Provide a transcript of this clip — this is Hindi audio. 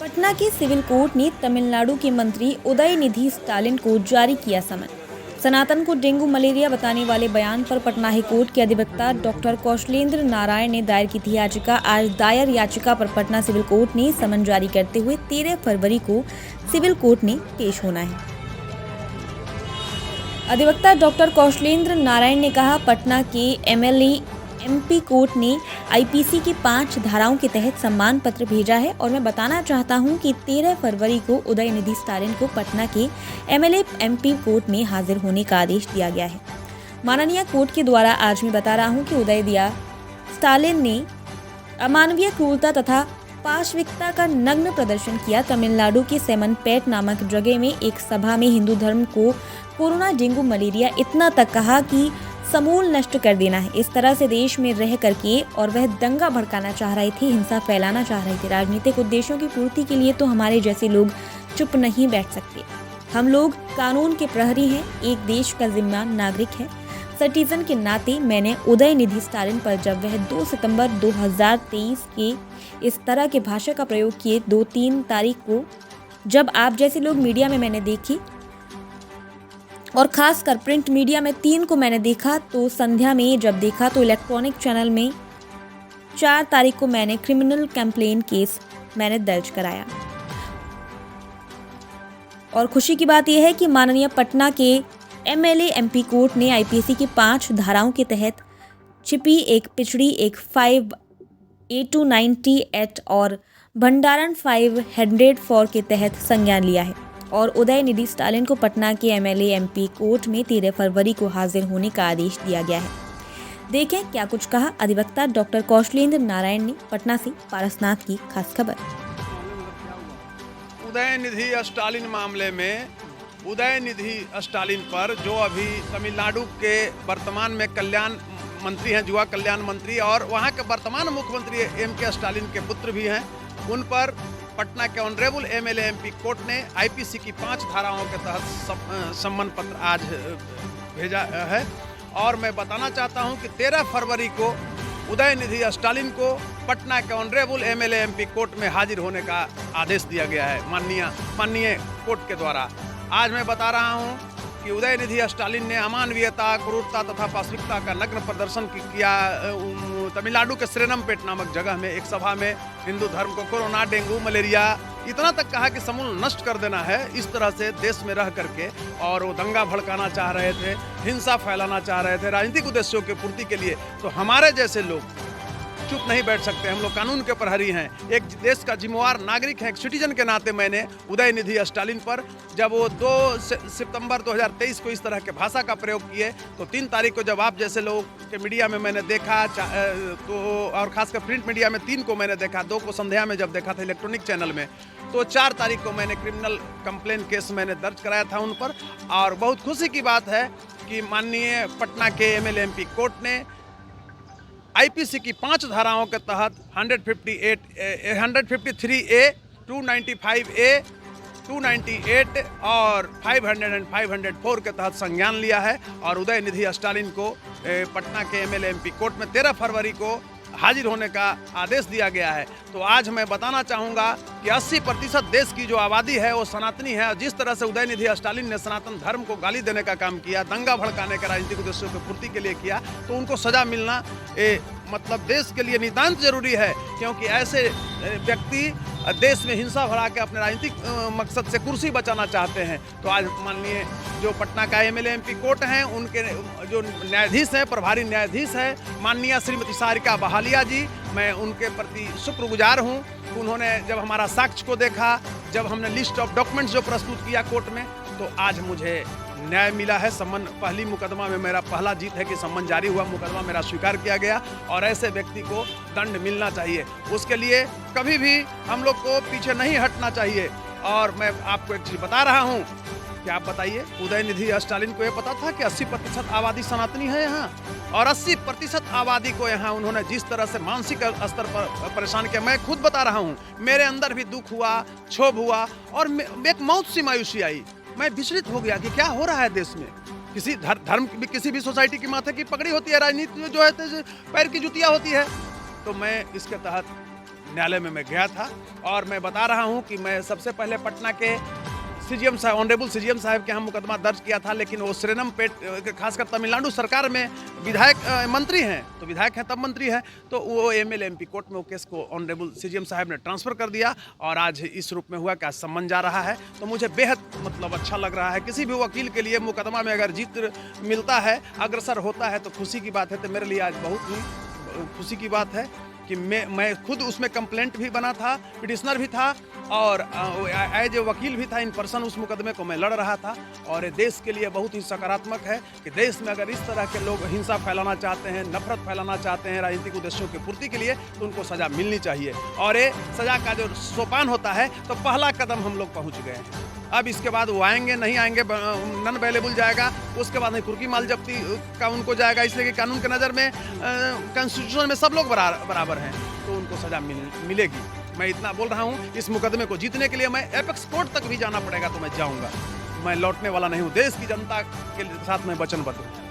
पटना के सिविल कोर्ट ने तमिलनाडु के मंत्री उदयनिधि स्टालिन को जारी किया समन। सनातन को डेंगू मलेरिया बताने वाले बयान पर पटना हाई कोर्ट के अधिवक्ता डॉक्टर कौशलेंद्र नारायण ने दायर की थी याचिका। आज दायर याचिका पर पटना सिविल कोर्ट ने समन जारी करते हुए 13 फरवरी को सिविल कोर्ट में पेश होना है। अधिवक्ता डॉक्टर कौशलेंद्र नारायण ने कहा, पटना के एमएलए एमपी कोर्ट ने आईपीसी की 5 धाराओं के तहत सम्मान पत्र भेजा है और मैं बताना चाहता हूं कि 13 फरवरी को उदयनिधि स्टालिन को पटना के एमएलए एमपी कोर्ट में हाजिर होने का आदेश दिया गया है। माननीय कोर्ट के द्वारा आज मैं बता रहा हूं कि उदयनिधि स्टालिन ने अमानवीय क्रूरता तथा पाशविकता का नग्न प्रदर्शन किया। तमिलनाडु के सेमनपेट नामक जगह में एक सभा में हिंदू धर्म को कोरोना, डेंगू, मलेरिया इतना तक कहा कि समूल नष्ट कर देना है। इस तरह से देश में रह करके और वह दंगा भड़काना चाह रहे थे, हिंसा फैलाना चाह रहे थे। राजनीतिक उद्देश्यों की पूर्ति के लिए तो हमारे जैसे लोग चुप नहीं बैठ सकते। हम लोग कानून के प्रहरी हैं, एक देश का जिम्मेदार नागरिक है। सिटीजन के नाते मैंने उदयनिधि स्टालिन पर जब वह 2 सितंबर 2023 के इस तरह के भाषा का प्रयोग किए, 2-3 तारीख को जब आप जैसे लोग मीडिया में मैंने देखी और खासकर प्रिंट मीडिया में 3 को मैंने देखा, तो संध्या में जब देखा तो इलेक्ट्रॉनिक चैनल में 4 तारीख को मैंने क्रिमिनल कंप्लेन केस मैंने दर्ज कराया। और खुशी की बात यह है कि माननीय पटना के एमएलए एमपी कोर्ट ने आईपीसी की 5 धाराओं के तहत छिपी, एक पिछड़ी, एक 5A290 एक्ट और भंडारण 504 के तहत संज्ञान लिया है और उदयनिधि स्टालिन को पटना के एमएलए एमपी कोर्ट में 13 फरवरी को हाजिर होने का आदेश दिया गया है। देखें क्या कुछ कहा अधिवक्ता डॉक्टर कौशलेंद्र नारायण ने। पटना से पारसनाथ की खास खबर। उदयनिधि स्टालिन मामले में उदयनिधि स्टालिन पर जो अभी तमिलनाडु के वर्तमान में कल्याण मंत्री हैं, युवा कल्याण मंत्री, और वहाँ के वर्तमान मुख्यमंत्री एमके स्टालिन के पुत्र भी हैं, उन पर पटना के ऑनरेबल एमएलए एमपी कोर्ट ने आईपीसी की 5 धाराओं के तहत सम्मन पत्र आज भेजा है। और मैं बताना चाहता हूं कि 13 फरवरी को उदयनिधि स्टालिन को पटना के ऑनरेबल एमएलए एमपी कोर्ट में हाजिर होने का आदेश दिया गया है माननीय कोर्ट के द्वारा। आज मैं बता रहा हूं कि उदयनिधि स्टालिन ने अमानवीयता, क्रूरता तथा पाशविकता का नग्न प्रदर्शन किया। तमिलनाडु के श्रीरंगपेट नामक जगह में एक सभा में हिंदू धर्म को कोरोना, डेंगू, मलेरिया इतना तक कहा कि समूल नष्ट कर देना है। इस तरह से देश में रह करके और वो दंगा भड़काना चाह रहे थे, हिंसा फैलाना चाह रहे थे राजनीतिक उद्देश्यों की पूर्ति के लिए। तो हमारे जैसे लोग चुप नहीं बैठ सकते। हम लोग कानून के प्रहरी हैं, एक देश का जिम्मेवार नागरिक है, एक सिटीजन के नाते मैंने उदयनिधि स्टालिन पर जब वो 2 सितंबर 2023 को इस तरह के भाषा का प्रयोग किए, तो 3 तारीख को जब आप जैसे लोग के मीडिया में मैंने देखा तो, और खासकर प्रिंट मीडिया में 3 को मैंने देखा, 2 को संध्या में जब देखा था इलेक्ट्रॉनिक चैनल में, तो 4 तारीख को मैंने क्रिमिनल कंप्लेन केस मैंने दर्ज कराया था उन पर। और बहुत खुशी की बात है कि माननीय पटना के एमएलए एमपी कोर्ट ने आईपीसी की 5 धाराओं के तहत 153A, 295A, 298 और 500 और 504 के तहत संज्ञान लिया है और उदयनिधि स्टालिन को पटना के एमएलए एमपी कोर्ट में 13 फरवरी को हाजिर होने का आदेश दिया गया है। तो आज मैं बताना चाहूँगा कि 80% देश की जो आबादी है वो सनातनी है। जिस तरह से उदयनिधि स्टालिन ने सनातन धर्म को गाली देने का काम किया, दंगा भड़काने का राजनीतिक उद्देश्यों की पूर्ति के लिए किया, तो उनको सजा मिलना मतलब देश के लिए नितांत जरूरी है, क्योंकि ऐसे व्यक्ति देश में हिंसा भड़ा के अपने राजनीतिक मकसद से कुर्सी बचाना चाहते हैं। तो आज माननीय जो पटना का एमएलए एमपी कोर्ट हैं, उनके जो न्यायाधीश हैं, प्रभारी न्यायाधीश हैं माननीय श्रीमती सारिका बहालिया जी, मैं उनके प्रति शुक्रगुजार हूं। उन्होंने जब हमारा साक्ष्य को देखा, जब हमने लिस्ट ऑफ डॉक्यूमेंट्स जो प्रस्तुत किया कोर्ट में, तो आज मुझे न्याय मिला है। सम्मन पहली मुकदमा में मेरा पहला जीत है कि सम्मन जारी हुआ, मुकदमा मेरा स्वीकार किया गया और ऐसे व्यक्ति को दंड मिलना चाहिए। उसके लिए कभी भी हम लोग को पीछे नहीं हटना चाहिए। और मैं आपको एक चीज़ बता रहा हूँ कि आप बताइए, उदयनिधि स्टालिन को ये पता था कि 80% आबादी सनातनी है यहाँ, और 80% आबादी को यहाँ उन्होंने जिस तरह से मानसिक स्तर पर परेशान किया, मैं खुद बता रहा हूँ, मेरे अंदर भी दुख हुआ, क्षोभ हुआ और एक मौत सी मायूसी आई। मैं विचलित हो गया कि क्या हो रहा है देश में। किसी धर्म किसी भी सोसाइटी की माथे की पगड़ी होती है, राजनीति जो है पैर की जुतियाँ होती है। तो मैं इसके तहत न्यायालय में मैं गया था और मैं बता रहा हूं कि मैं सबसे पहले पटना के सीजीएम साहब, ऑनरेबल सीजीएम साहब के यहाँ मुकदमा दर्ज किया था, लेकिन वो श्रीरंग पेट, खासकर तमिलनाडु सरकार में विधायक मंत्री हैं, तो विधायक हैं तब मंत्री हैं, तो वो एमएलए एमपी कोर्ट में वो केस को ऑनरेबल सीजीएम साहब ने ट्रांसफ़र कर दिया और आज इस रूप में हुआ कि आज सम्मन जा रहा है। तो मुझे बेहद मतलब अच्छा लग रहा है। किसी भी वकील के लिए मुकदमा में अगर जीत मिलता है, अग्रसर होता है, तो खुशी की बात है। तो मेरे लिए आज बहुत ही खुशी की बात है कि मैं खुद उसमें कंप्लेंट भी बना था, पिटिशनर भी था और एज ए वकील भी था। इन पर्सन उस मुकदमे को मैं लड़ रहा था और ये देश के लिए बहुत ही सकारात्मक है कि देश में अगर इस तरह के लोग हिंसा फैलाना चाहते हैं, नफरत फैलाना चाहते हैं राजनीतिक उद्देश्यों की पूर्ति के लिए, तो उनको सज़ा मिलनी चाहिए। और ये सज़ा का जो सोपान होता है, तो पहला कदम हम लोग पहुँच गए हैं। अब इसके बाद वो आएंगे नहीं आएंगे, नॉन अवेलेबल जाएगा, उसके बाद नहीं कुर्की माल जब्ती का उनको जाएगा, इसलिए कि कानून के नज़र में कॉन्स्टिट्यूशन में सब लोग बराबर हैं, तो उनको सज़ा मिलेगी। मैं इतना बोल रहा हूँ। इस मुकदमे को जीतने के लिए मैं एपेक्स कोर्ट तक भी जाना पड़ेगा तो मैं जाऊँगा। मैं लौटने वाला नहीं हूँ। देश की जनता के साथ मैं वचनबद्ध हूँ।